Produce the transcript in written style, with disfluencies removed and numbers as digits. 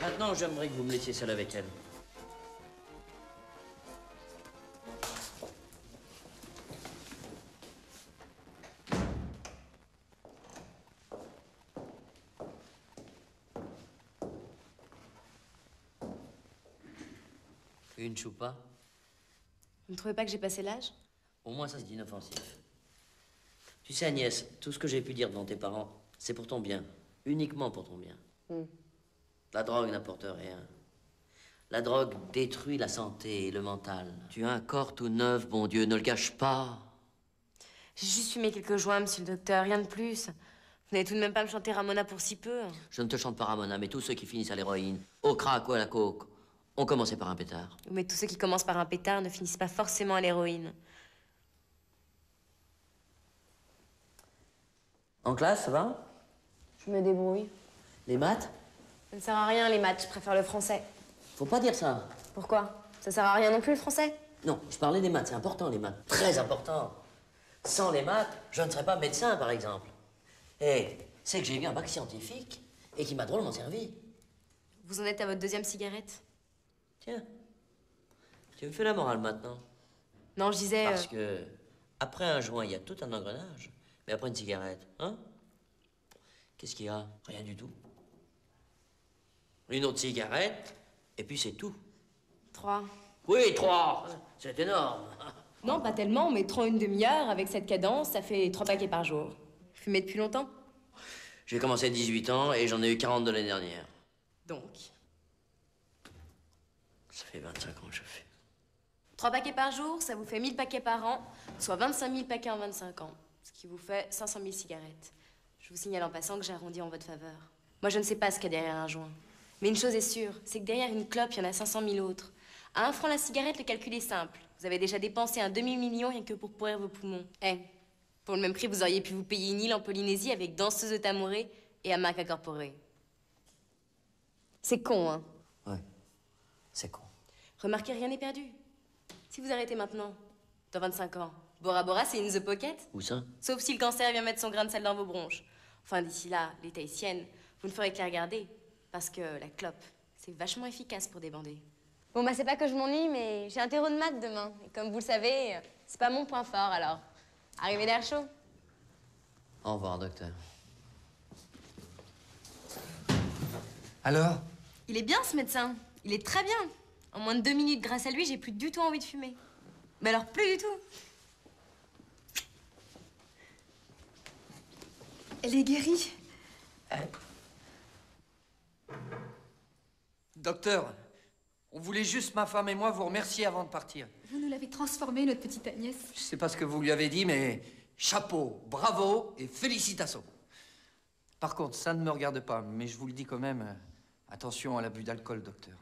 Maintenant, j'aimerais que vous me laissiez seule avec elle. Une choupa? Vous ne trouvez pas que j'ai passé l'âge? Au moins, ça, c'est inoffensif. Tu sais, Agnès, tout ce que j'ai pu dire devant tes parents, c'est pour ton bien. Uniquement pour ton bien. La drogue n'apporte rien. La drogue détruit la santé et le mental. Tu as un corps tout neuf, bon Dieu, ne le gâche pas. J'ai juste fumé quelques joints, monsieur le docteur, rien de plus. Vous n'allez tout de même pas me chanter Ramona pour si peu. Je ne te chante pas Ramona, mais tous ceux qui finissent à l'héroïne, au crack ou à la coke, ont commencé par un pétard. Mais tous ceux qui commencent par un pétard ne finissent pas forcément à l'héroïne. En classe, ça va? Je me débrouille. Les maths? Ça ne sert à rien, les maths, je préfère le français. Faut pas dire ça. Pourquoi? Ça sert à rien non plus, le français? Non, je parlais des maths, c'est important, les maths. Très important. Sans les maths, je ne serais pas médecin, par exemple. Et c'est que j'ai eu un bac scientifique et qui m'a drôlement servi. Vous en êtes à votre deuxième cigarette? Tiens, tu me fais la morale maintenant. Non, je disais... Parce que après un joint, il y a tout un engrenage. Mais après une cigarette, hein? Qu'est-ce qu'il y a? Rien du tout. Une autre cigarette, et puis c'est tout. 3. Oui, 3. C'est énorme. Non, pas tellement, mais 3 une demi-heure, avec cette cadence, ça fait 3 paquets par jour. Fumez depuis longtemps? J'ai commencé à 18 ans et j'en ai eu 42 l'année dernière. Donc? Ça fait 25 ans que je fais. 3 paquets par jour, ça vous fait 1000 paquets par an, soit 25 000 paquets en 25 ans. Ce qui vous fait 500 000 cigarettes. Je vous signale en passant que j'arrondis en votre faveur. Moi, je ne sais pas ce qu'il y a derrière un joint. Mais une chose est sûre, c'est que derrière une clope, il y en a 500 000 autres. À 1 franc la cigarette, le calcul est simple. Vous avez déjà dépensé un demi-million rien que pour pourrir vos poumons. Eh, pour le même prix, vous auriez pu vous payer une île en Polynésie avec danseuse de tamouré et hamac incorporé. C'est con, hein? Ouais, c'est con. Remarquez, rien n'est perdu. Si vous arrêtez maintenant, dans 25 ans, Bora Bora, c'est in the pocket. Où ça? Sauf si le cancer vient mettre son grain de sel dans vos bronches. Enfin, d'ici là, les tahitiennes, vous ne ferez que les regarder. Parce que la clope, c'est vachement efficace pour débander. Bon, bah, c'est pas que je m'ennuie, mais j'ai un terreau de maths demain. Et comme vous le savez, c'est pas mon point fort, alors. Arrivez l'air chaud. Au revoir, docteur. Alors? Il est bien, ce médecin. Il est très bien. En moins de 2 minutes, grâce à lui, j'ai plus du tout envie de fumer. Mais alors, plus du tout. Elle est guérie. Docteur, on voulait juste, ma femme et moi, vous remercier avant de partir. Vous nous l'avez transformée, notre petite Agnès. Je sais pas ce que vous lui avez dit, mais chapeau, bravo et félicitations. Par contre, ça ne me regarde pas, mais je vous le dis quand même, attention à l'abus d'alcool, docteur.